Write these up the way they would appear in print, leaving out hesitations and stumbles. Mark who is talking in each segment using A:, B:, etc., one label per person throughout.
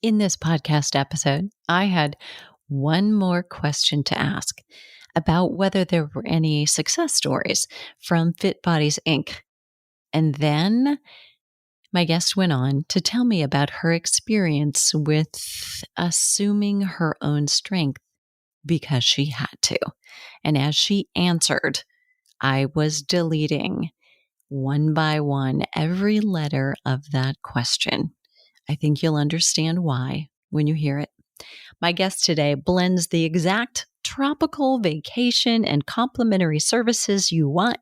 A: In this podcast episode, I had one more question to ask about whether there were any success stories from FitBodies Inc. And then my guest went on to tell me about her experience with assuming her own strength because she had to. And as she answered, I was deleting one by one every letter of that question. I think you'll understand why when you hear it. My guest today blends the exact tropical vacation and complimentary services you want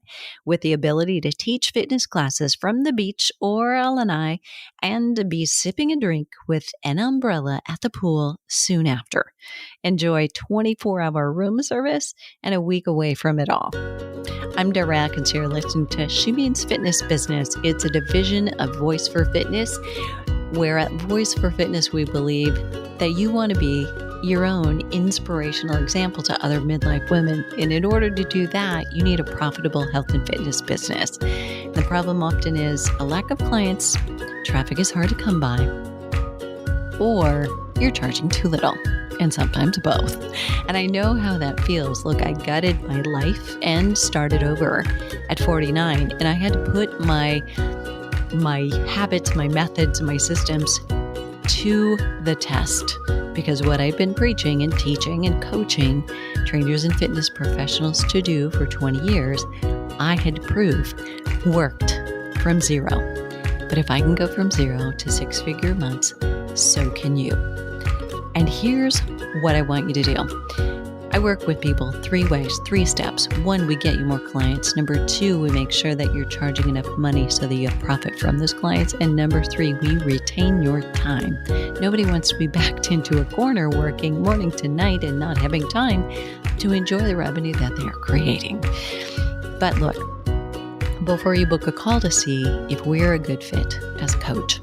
A: with the ability to teach fitness classes from the beach or a lanai and be sipping a drink with an umbrella at the pool soon after. Enjoy 24-hour room service and a week away from it all. I'm Dara Atkins here listening to She Means Fitness Business. It's a division of Voice for Fitness, where at Voice for Fitness, we believe that you want to be your own inspirational example to other midlife women. And in order to do that, you need a profitable health and fitness business. The problem often is a lack of clients, traffic is hard to come by, or you're charging too little, and sometimes both. And I know how that feels. Look, I gutted my life and started over at 49, and I had to put my habits, my methods, my systems to the test, because what I've been preaching and teaching and coaching trainers and fitness professionals to do for 20 years, I had to prove worked from zero. But if I can go from 0 to 6-figure months, so can you. And here's what I want you to do. I work with people 3 ways, 3 steps. 1, we get you more clients. Number 2, we make sure that you're charging enough money so that you have profit from those clients. And number 3, we retain your time. Nobody wants to be backed into a corner working morning to night and not having time to enjoy the revenue that they are creating. But look, before you book a call to see if we're a good fit as a coach,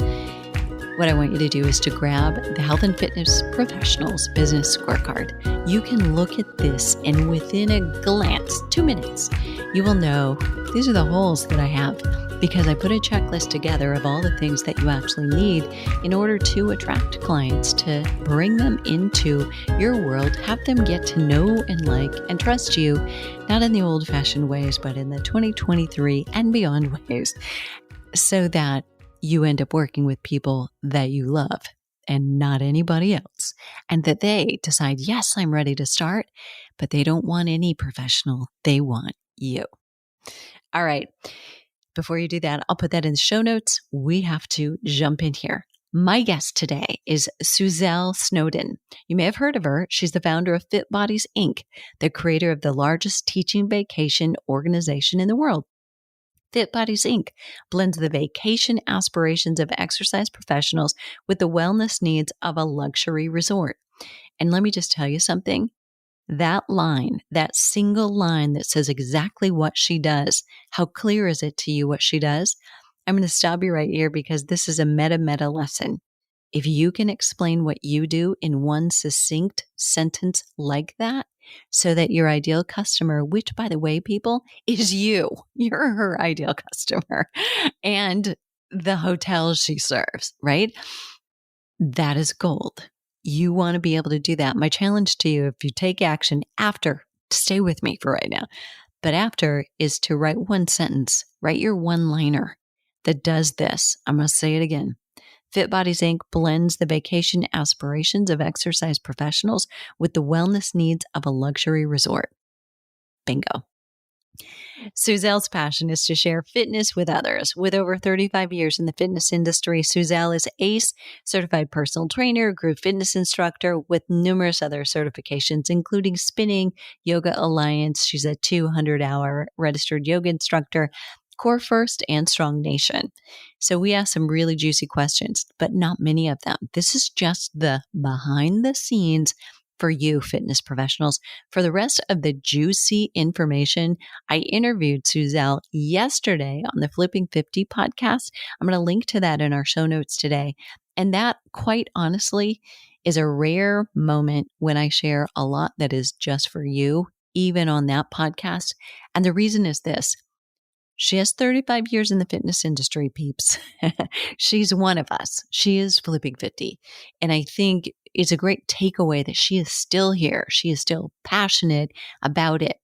A: what I want you to do is to grab the Health and Fitness Professionals Business Scorecard. You can look at this and within a glance, 2 minutes, you will know these are the holes that I have, because I put a checklist together of all the things that you actually need in order to attract clients, to bring them into your world, have them get to know and like and trust you, not in the old-fashioned ways, but in the 2023 and beyond ways, so that you end up working with people that you love and not anybody else. And that they decide, yes, I'm ready to start, but they don't want any professional. They want you. All right. Before you do that, I'll put that in the show notes. We have to jump in here. My guest today is Suzelle Snowden. You may have heard of her. She's the founder of FitBodies Inc., the creator of the largest teaching vacation organization in the world. FitBodies Inc. blends the vacation aspirations of exercise professionals with the wellness needs of a luxury resort. And let me just tell you something. That line, that single line that says exactly what she does, how clear is it to you what she does? I'm going to stop you right here, because this is a meta lesson. If you can explain what you do in one succinct sentence like that, so that your ideal customer, which by the way, people, is you. You're her ideal customer, and the hotel she serves, right? That is gold. You want to be able to do that. My challenge to you, if you take action after, stay with me for right now, but after, is to write one sentence, write your one-liner that does this. I'm going to say it again. FitBodies Inc. blends the vacation aspirations of exercise professionals with the wellness needs of a luxury resort. Bingo. Suzelle's passion is to share fitness with others. With over 35 years in the fitness industry, Suzelle is ACE, certified personal trainer, group fitness instructor with numerous other certifications, including spinning, Yoga Alliance. She's a 200-hour registered yoga instructor, Core First, and Strong Nation. So we asked some really juicy questions, but not many of them. This is just the behind the scenes for you fitness professionals. For the rest of the juicy information, I interviewed Suzelle yesterday on the Flipping 50 podcast. I'm going to link to that in our show notes today. And that, quite honestly, is a rare moment when I share a lot that is just for you, even on that podcast. And the reason is this. She has 35 years in the fitness industry, peeps. She's one of us. She is flipping 50. And I think it's a great takeaway that she is still here. She is still passionate about it.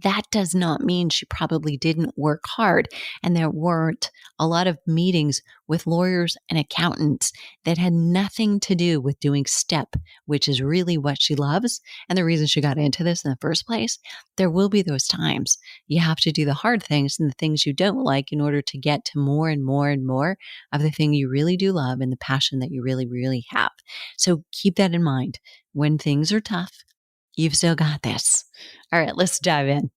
A: That does not mean she probably didn't work hard and there weren't a lot of meetings with lawyers and accountants that had nothing to do with doing STEP, which is really what she loves and the reason she got into this in the first place. There will be those times you have to do the hard things and the things you don't like in order to get to more and more and more of the thing you really do love and the passion that you really, really have. So keep that in mind. When things are tough, you've still got this. All right, let's dive in.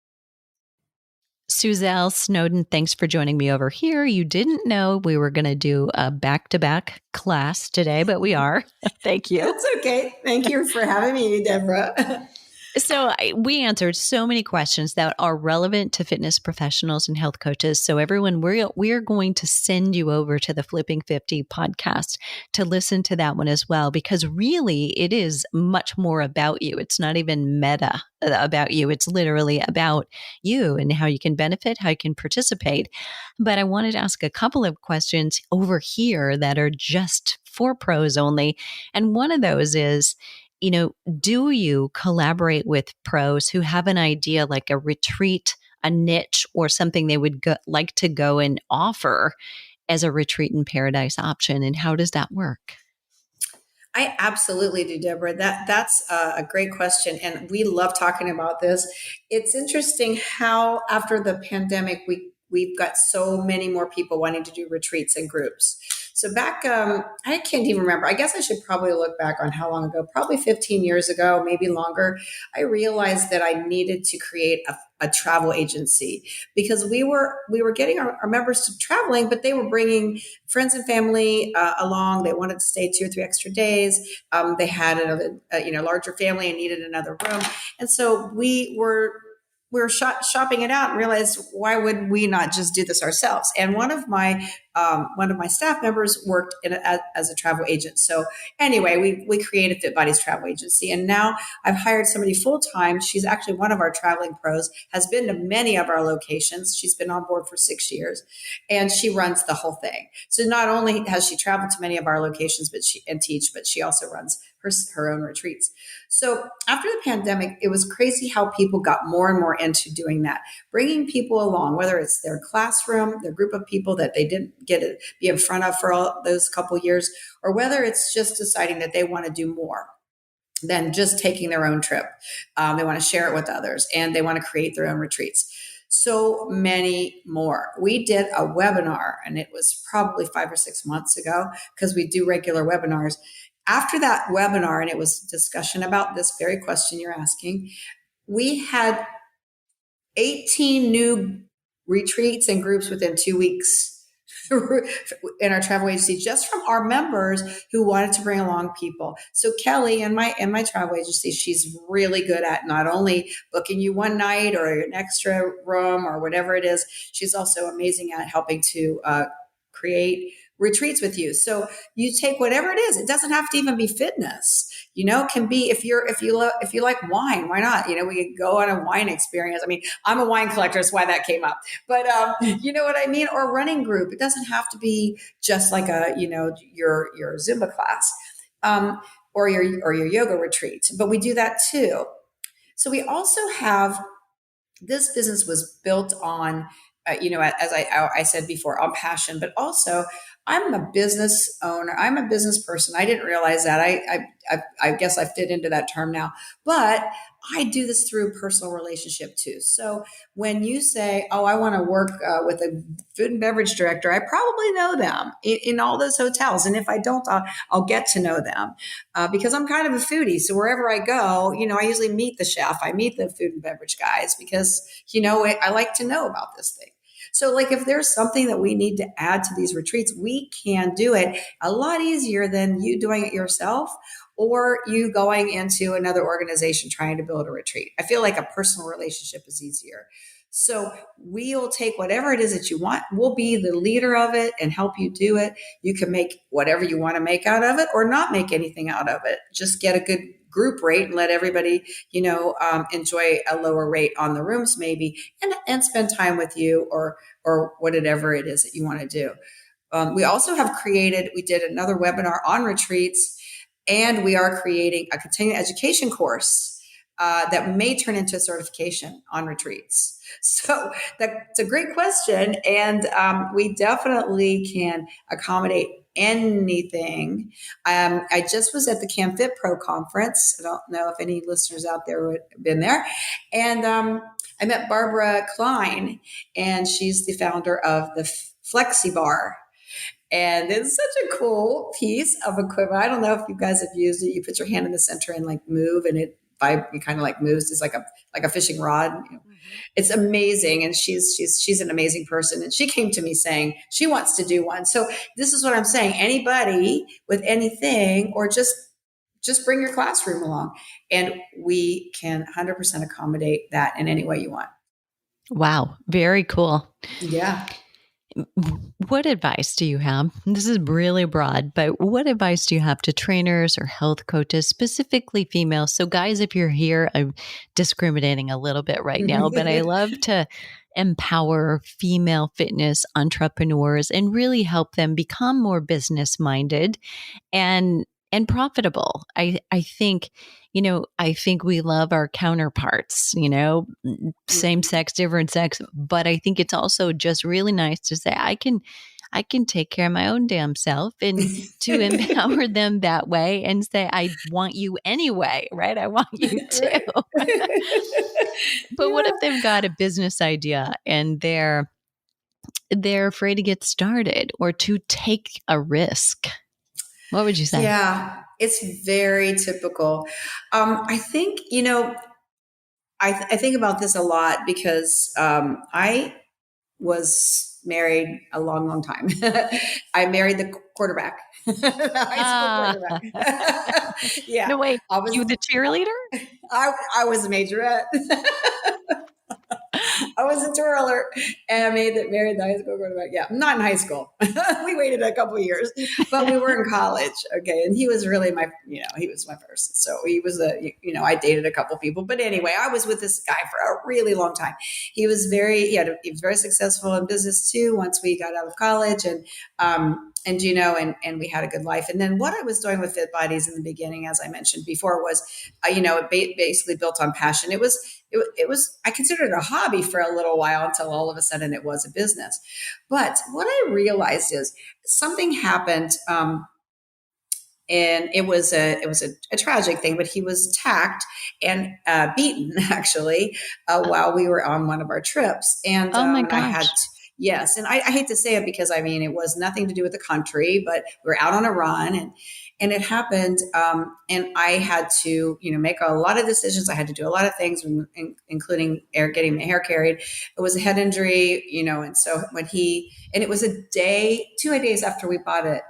A: Suzelle, Snowden, thanks for joining me over here. You didn't know we were going to do a back-to-back class today, but we are. Thank you.
B: That's okay. Thank you for having me, Deborah.
A: So we answered so many questions that are relevant to fitness professionals and health coaches. So everyone, we're going to send you over to the Flipping 50 podcast to listen to that one as well, because really it is much more about you. It's not even meta about you. It's literally about you and how you can benefit, how you can participate. But I wanted to ask a couple of questions over here that are just for pros only. And one of those is, do you collaborate with pros who have an idea like a retreat, a niche, or something they would like to go and offer as a retreat in paradise option? And how does that work?
B: I absolutely do, Deborah. That's a great question. And we love talking about this. It's interesting how after the pandemic, we've got so many more people wanting to do retreats and groups. So back, I can't even remember. I guess I should probably look back on how long ago, probably 15 years ago, maybe longer. I realized that I needed to create a travel agency because we were getting our members to traveling, but they were bringing friends and family along. They wanted to stay 2 or 3 extra days. They had another, larger family and needed another room. And so we were shopping it out and realized, why would we not just do this ourselves? And one of my staff members worked as a travel agent. So anyway, we created FitBodies Travel Agency, and now I've hired somebody full time. She's actually one of our traveling pros, has been to many of our locations. She's been on board for 6 years, and she runs the whole thing. So not only has she traveled to many of our locations, but she also runs her own retreats. So after the pandemic, it was crazy how people got more and more into doing that, bringing people along, whether it's their classroom, their group of people that they didn't get to be in front of for all those couple years, or whether it's just deciding that they want to do more than just taking their own trip. They want to share it with others, and they want to create their own retreats. So many more. We did a webinar, and it was probably 5 or 6 months ago, because we do regular webinars. After that webinar, and it was discussion about this very question you're asking, we had 18 new retreats and groups within 2 weeks in our travel agency, just from our members who wanted to bring along people. So Kelly in my travel agency, she's really good at not only booking you one night or an extra room or whatever it is, she's also amazing at helping to create retreats with you. So you take whatever it is. It doesn't have to even be fitness. It can be if you like wine, why not? We could go on a wine experience. I mean, I'm a wine collector, that's why that came up. But you know what I mean? Or a running group. It doesn't have to be just like your Zumba class or your yoga retreat. But we do that too. So we also have, this business was built on as I said before, on passion, but also I'm a business owner. I'm a business person. I didn't realize that. I guess I fit into that term now, but I do this through personal relationship too. So when you say, oh, I want to work with a food and beverage director, I probably know them in all those hotels. And if I don't, I'll get to know them because I'm kind of a foodie. So wherever I go, I usually meet the chef. I meet the food and beverage guys because, I like to know about this thing. So like if there's something that we need to add to these retreats, we can do it a lot easier than you doing it yourself or you going into another organization trying to build a retreat. I feel like a personal relationship is easier. So we'll take whatever it is that you want. We'll be the leader of it and help you do it. You can make whatever you want to make out of it or not make anything out of it. Just get a group rate and let everybody, enjoy a lower rate on the rooms maybe, and spend time with you, or whatever it is that you want to do. We also we did another webinar on retreats, and we are creating a continuing education course that may turn into a certification on retreats. So that's a great question. And we definitely can accommodate anything. I just was at the CamFit Pro conference. I don't know if any listeners out there have been there. And I met Barbara Klein, and she's the founder of the Flexi Bar. And it's such a cool piece of equipment. I don't know if you guys have used it. You put your hand in the center and like move, and it kind of like moves. It's like a fishing rod. It's amazing. And she's an amazing person. And she came to me saying she wants to do one. So this is what I'm saying. Anybody with anything, or just bring your classroom along, and we can 100% accommodate that in any way you want.
A: Wow. Very cool.
B: Yeah.
A: What advice do you have? This is really broad, but what advice do you have to trainers or health coaches, specifically females? So guys, if you're here, I'm discriminating a little bit right now, but I love to empower female fitness entrepreneurs and really help them become more business minded and profitable. I think, I think we love our counterparts, same sex, different sex, but I think it's also just really nice to say, I can take care of my own damn self, and to empower them that way and say, I want you anyway, right? I want you too. But what if they've got a business idea and they're afraid to get started or to take a risk? What would you say?
B: Yeah, it's very typical. I think, I think about this a lot because I was married a long, long time. I married the quarterback, the high school quarterback. Yeah.
A: No, wait,
B: I was
A: you the cheerleader?
B: I was a majorette. I was a twirler, and I married the high school quarterback. Yeah, not in high school. We waited a couple of years, but we were in college. Okay, and he was really he was my person. So he was I dated a couple people, but anyway, I was with this guy for a really long time. He was he was very successful in business too. Once we got out of college, and we had a good life. And then what I was doing with FitBodies in the beginning, as I mentioned before, was, it basically built on passion. It was, I considered it a hobby for a little while until all of a sudden it was a business. But what I realized is something happened. And it was a tragic thing, but he was attacked and beaten actually while we were on one of our trips. And
A: oh my gosh.
B: I had yes, and I hate to say it because it was nothing to do with the country, but we were out on a run, and it happened, and I had to make a lot of decisions. I had to do a lot of things, including getting my hair carried. It was a head injury, and so it was 2 days after we bought a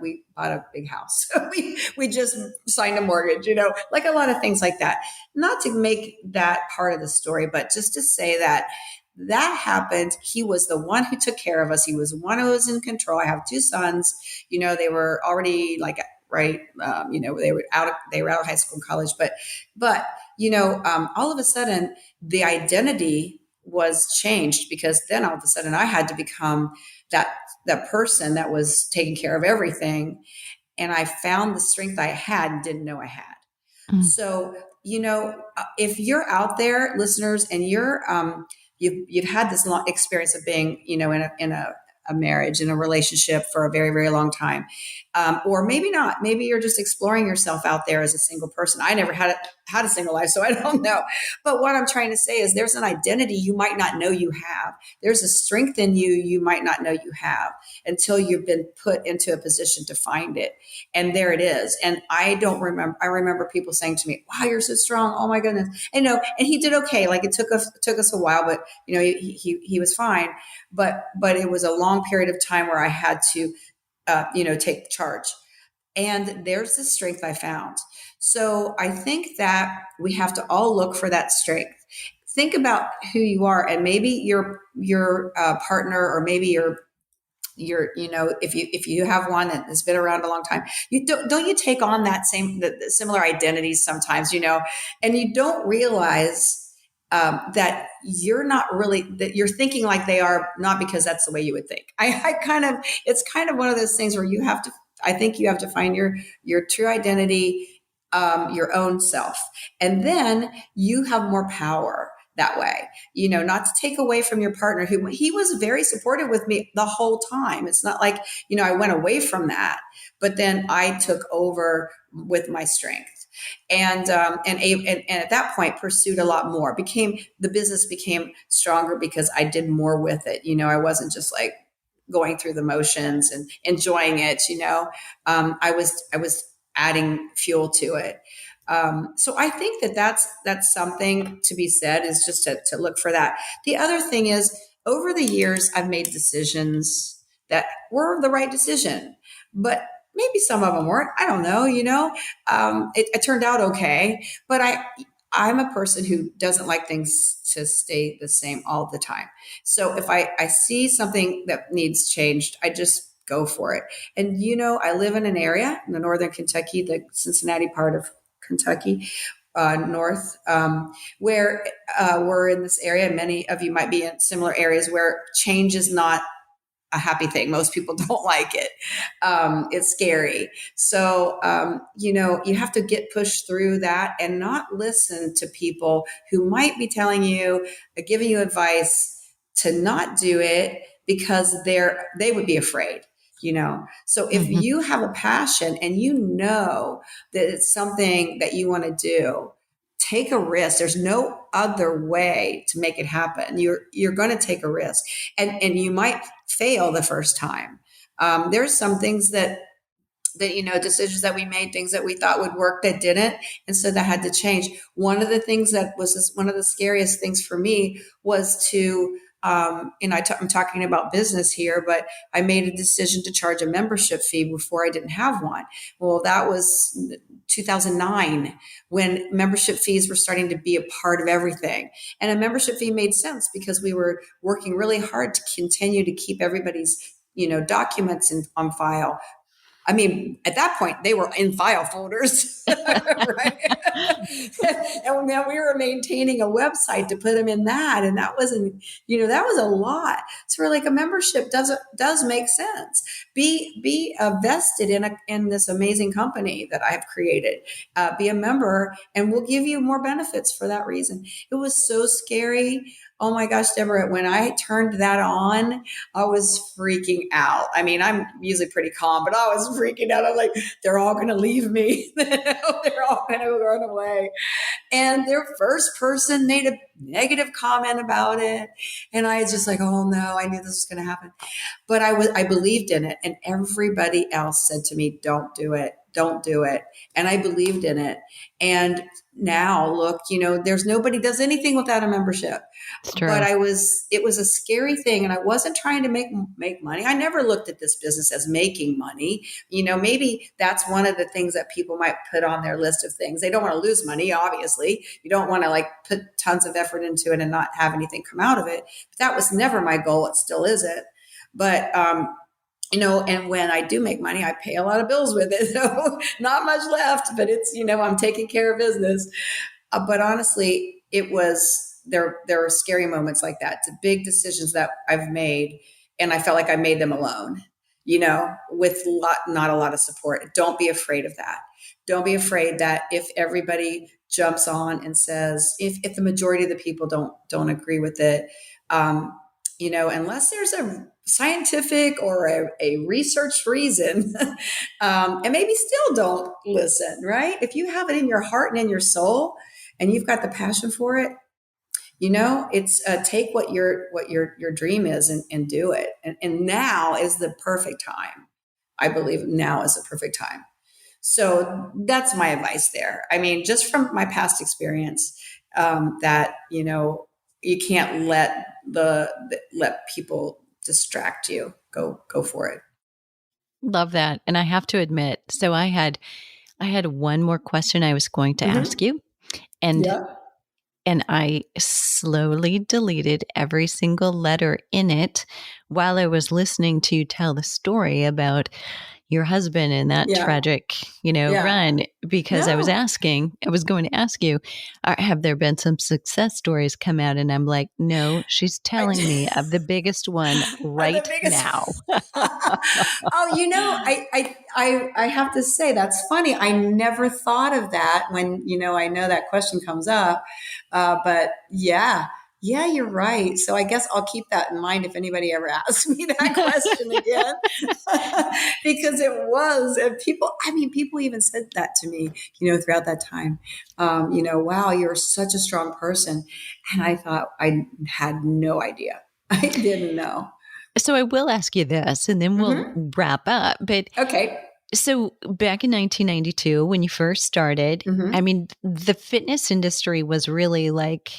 B: big house. we just signed a mortgage, like a lot of things like that. Not to make that part of the story, but just to say that happened. He was the one who took care of us. He was the one who was in control. I have 2 sons. They were already right. They were out of high school and college, but all of a sudden the identity was changed, because then all of a sudden I had to become that person that was taking care of everything. And I found the strength I had and didn't know I had. Mm. So, if you're out there, listeners, and you've had this long experience of being, in a marriage, in a relationship for a very, very long time. Or maybe not, maybe you're just exploring yourself out there as a single person. I never had a single life, so I don't know. But what I'm trying to say is there's an identity you might not know you have. There's a strength in you might not know you have until you've been put into a position to find it. And there it is. And I remember people saying to me, wow, you're so strong. Oh my goodness. And he did okay. Like it took us a while, but he was fine. But it was a long period of time where I had to, take charge. And there's the strength I found. So I think that we have to all look for that strength. Think about who you are, and maybe your partner, or maybe if you have one that has been around a long time, you don't you take on that the similar identities sometimes, and you don't realize that you're not really, that you're thinking like they are, not because that's the way you would think. I kind of, it's kind of one of those things where I think you have to find your true identity, your own self, and then you have more power that way, not to take away from your partner, who he was very supportive with me the whole time. It's not like, I went away from that, but then I took over with my strength. And at that point pursued a lot more, the business became stronger because I did more with it. I wasn't just like going through the motions and enjoying it. I was adding fuel to it. So I think that's something to be said, is just to look for that. The other thing is, over the years, I've made decisions that were the right decision, but maybe some of them weren't. I don't know. It turned out okay, but I'm a person who doesn't like things to stay the same all the time. So if I see something that needs changed, I just go for it. And I live in an area in the northern Kentucky, the Cincinnati part of Kentucky, north, where we're in this area. Many of you might be in similar areas where change is not a happy thing. Most people don't like it. It's scary. So, you have to get pushed through that and not listen to people who might be telling you, giving you advice to not do it because they would be afraid. So if
A: Mm-hmm.
B: you have a passion and that it's something that you want to do, take a risk. There's no other way to make it happen. You're going to take a risk, and you might fail the first time. There's some things that decisions that we made, things that we thought would work that didn't, and so that had to change. One of the things that was one of the scariest things for me was to I'm talking about business here, but I made a decision to charge a membership fee before I didn't have one. Well, that was 2009, when membership fees were starting to be a part of everything. And a membership fee made sense because we were working really hard to continue to keep everybody's, documents on file. I mean, at that point, they were in file folders, right? And then we were maintaining a website to put them in that, and that wasn't, that was a lot. So we're like, a membership does make sense. Be vested in this amazing company that I've created. Be a member, and we'll give you more benefits for that reason. It was so scary. Oh my gosh, Deborah, when I turned that on, I was freaking out. I mean, I'm usually pretty calm, but I was freaking out. I'm like, they're all going to leave me. They're all going to run away. And their first person made a negative comment about it. And I was just like, oh no, I knew this was going to happen. But I believed in it. And everybody else said to me, don't do it. Don't do it. And I believed in it. And now look, there's nobody does anything without a membership.
A: It's true.
B: But it was a scary thing. And I wasn't trying to make money. I never looked at this business as making money. Maybe that's one of the things that people might put on their list of things. They don't want to lose money, obviously. You don't want to put tons of effort into it and not have anything come out of it. But that was never my goal. It still isn't. But, and when I do make money, I pay a lot of bills with it. So not much left, but it's, I'm taking care of business. But honestly, there were scary moments like that, to big decisions that I've made. And I felt like I made them alone, with not a lot of support. Don't be afraid of that. Don't be afraid that if everybody jumps on and says, if the majority of the people don't agree with it, unless there's a scientific or a research reason, and maybe still don't listen, right? If you have it in your heart and in your soul and you've got the passion for it, it's take what your dream is and do it. And now is the perfect time. I believe now is the perfect time. So that's my advice there. I mean, just from my past experience, that, you can't let people distract you. Go for it.
A: Love that. And I have to admit, so I had one more question I was going to ask you. And
B: Yeah.
A: And I slowly deleted every single letter in it while I was listening to you tell the story about your husband and that
B: Yeah.
A: tragic,
B: Yeah.
A: run, because I
B: No.
A: was going to ask you, have there been some success stories come out? And I'm like, no, she's
B: I
A: telling me of the biggest one
B: the
A: right
B: biggest.
A: now.
B: Oh, I have to say that's funny. I never thought of that when I know that question comes up, but yeah, you're right. So I guess I'll keep that in mind if anybody ever asks me that question again, because it was, and people. I mean, people even said that to me, throughout that time. Wow, you're such a strong person, and I thought I had no idea. I didn't know.
A: So I will ask you this and then we'll
B: Hmm.
A: wrap up. But
B: Okay.
A: so back in 1992, when you first started, I
B: Hmm.
A: mean, the fitness industry was really like,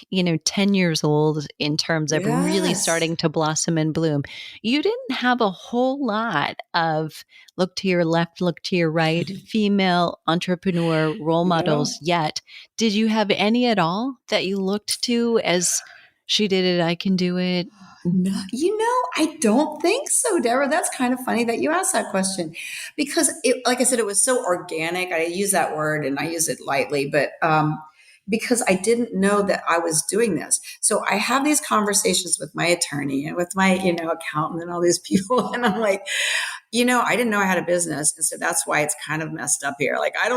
A: 10 years old in terms of really
B: Yes.
A: starting to blossom and bloom. You didn't have a whole lot of look to your left, look to your right, female entrepreneur role models
B: No.
A: yet. Did you have any at all that you looked to as she did it, I can do it?
B: No, I don't think so, Deborah. That's kind of funny that you asked that question because like I said, it was so organic. I use that word and I use it lightly, but because I didn't know that I was doing this. So I have these conversations with my attorney and with my, accountant and all these people. And I'm like, I didn't know I had a business. And so that's why it's kind of messed up here. Like, I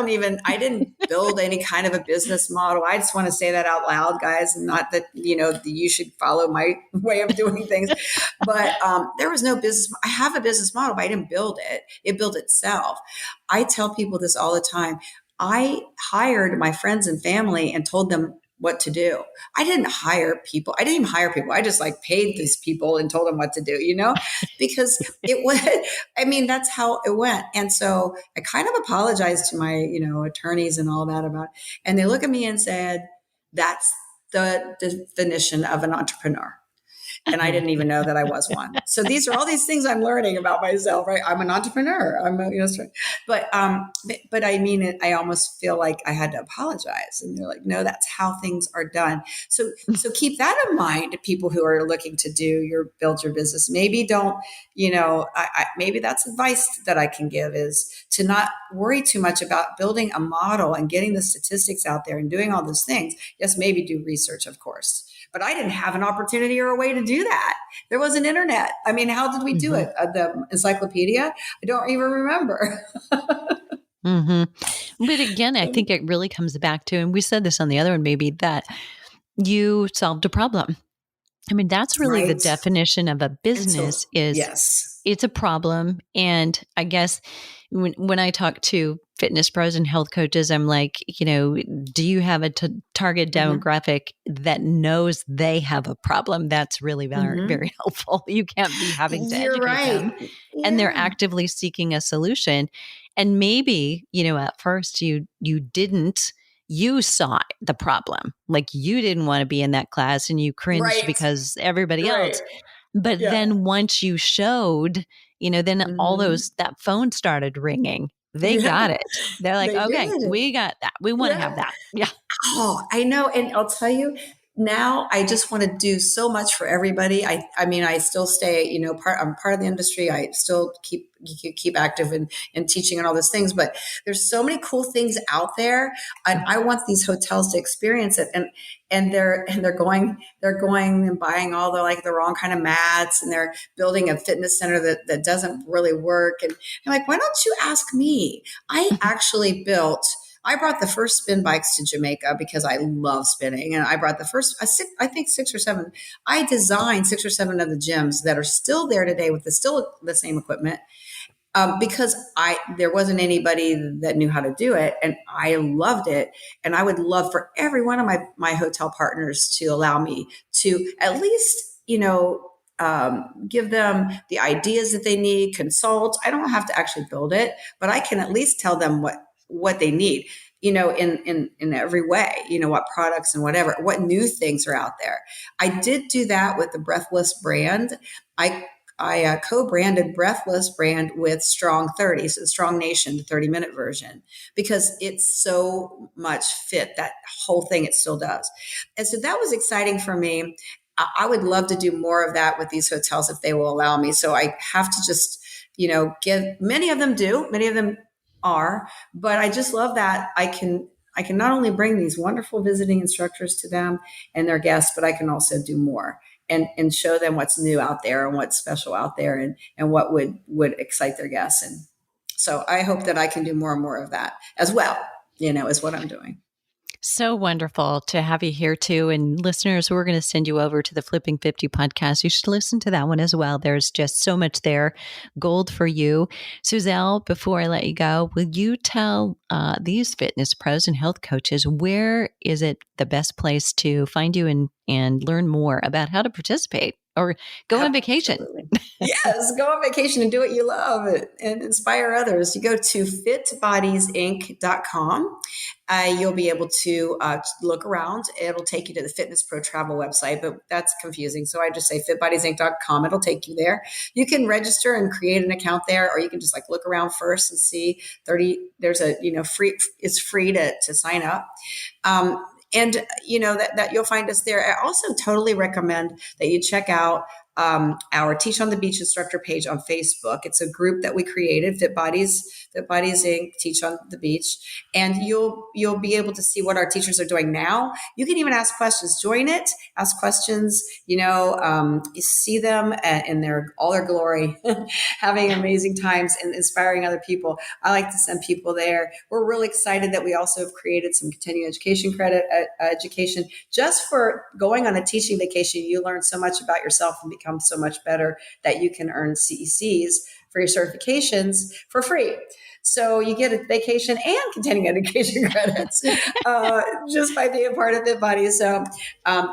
B: didn't build any kind of a business model. I just want to say that out loud, guys, and not that, you should follow my way of doing things. But there was no business. I have a business model, but I didn't build it. It built itself. I tell people this all the time. I hired my friends and family and told them what to do. I didn't hire people. I didn't even hire people. I just like paid these people and told them what to do, because it was, I mean, that's how it went. And so I kind of apologized to my, attorneys and all that about it. And they look at me and said, that's the definition of an entrepreneur. And I didn't even know that I was one. So these are all these things I'm learning about myself, right? I'm an entrepreneur. But I mean it. I almost feel like I had to apologize, and they're like, no, that's how things are done. So keep that in mind, people who are looking to build your business. Maybe don't, maybe that's advice that I can give is to not worry too much about building a model and getting the statistics out there and doing all those things. Yes, maybe do research, of course. But I didn't have an opportunity or a way to do that. There was an internet. I mean, how did we do
A: Mhm.
B: it? The encyclopedia? I don't even remember.
A: But again, I think it really comes back to, and we said this on the other one, maybe that you solved a problem. I mean, that's really the
B: Right.
A: definition of a
B: And so,
A: business is
B: yes.
A: it's a problem. And I guess when I talk to fitness pros and health coaches, I'm like, do you have a target
B: Mm-hmm.
A: demographic that knows they have a problem? That's really very,
B: Mm-hmm.
A: very helpful. You can't be having to
B: You're
A: educate them,
B: right.
A: and they're
B: Yeah.
A: actively seeking a solution. And maybe, at first you didn't, you saw the problem. Like you didn't want to be in that class and you cringed
B: Right.
A: because everybody
B: Right.
A: else. But
B: Yeah.
A: then once you showed, then all
B: Mm-hmm.
A: that phone started ringing. They got
B: Yeah.
A: it. They're like,
B: They
A: okay,
B: did.
A: we got that. We want to have
B: Yeah.
A: that. Yeah.
B: Oh, I know. And I'll tell you now, I just want to do so much for everybody. I mean, I still stay, I'm part of the industry. I still keep active in teaching and all those things, but there's so many cool things out there. And I want these hotels to experience it. And they're going and buying all the wrong kind of mats, and they're building a fitness center that doesn't really work. And I'm like, why don't you ask me? I brought the first spin bikes to Jamaica because I love spinning. And I brought the first, I think 6 or 7. I designed 6 or 7 of the gyms that are still there today with still the same equipment, because there wasn't anybody that knew how to do it, and I loved it. And I would love for every one of my hotel partners to allow me to at least, give them the ideas that they need, consult. I don't have to actually build it, but I can at least tell them what they need, in every way, what products and what new things are out there. I did do that with the Breathless brand. I co-branded Breathless brand with Strong 30, so Strong Nation, the 30-minute version, because it's so much fit, that whole thing, it still does. And so that was exciting for me. I would love to do more of that with these hotels if they will allow me. So I have to just, give, many of them are, but I just love that I can not only bring these wonderful visiting instructors to them and their guests, but I can also do more and show them what's new out there and what's special out there and what would excite their guests. And so I hope that I can do more and more of that as well, is what I'm doing.
A: So wonderful to have you here too. And listeners, we're going to send you over to the Flipping 50 podcast. You should listen to that one as well. There's just so much there, gold for you. Suzelle, before I let you go, will you tell these fitness pros and health coaches, where is it the best place to find you and learn more about how to participate or go on vacation?
B: Yes, go on vacation and do what you love and inspire others. You go to FitBodiesInc.com. You'll be able to look around. It'll take you to the Fitness Pro Travel website, but that's confusing. So I just say FitBodiesInc.com. It'll take you there. You can register and create an account there, or you can just look around first and see there's a, free, it's free to sign up. And that you'll find us there. I also totally recommend that you check out our Teach on the Beach instructor page on Facebook. It's a group that we created, FitBodies Inc. Teach on the Beach, and you'll be able to see what our teachers are doing now. You can even ask questions. Join it, ask questions. You see them in all their glory, having amazing times and inspiring other people. I like to send people there. We're really excited that we also have created some continuing education credit education just for going on a teaching vacation. You learn so much about yourself and become so much better that you can earn CECs for your certifications for free. So you get a vacation and continuing education credits just by being a part of FitBodies. So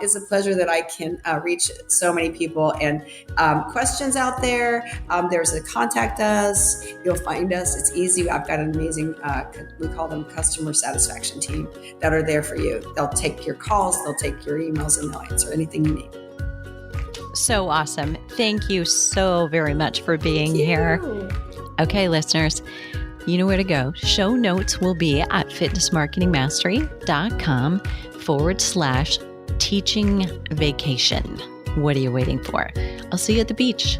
B: it's a pleasure that I can reach so many people. And questions out there, there's a contact us. You'll find us. It's easy. I've got an amazing, we call them customer satisfaction team that are there for you. They'll take your calls, they'll take your emails, and they'll answer anything you need.
A: So awesome. Thank you so very much for being here. Okay, listeners, you know where to go. Show notes will be at fitnessmarketingmastery.com/teaching vacation. What are you waiting for? I'll see you at the beach.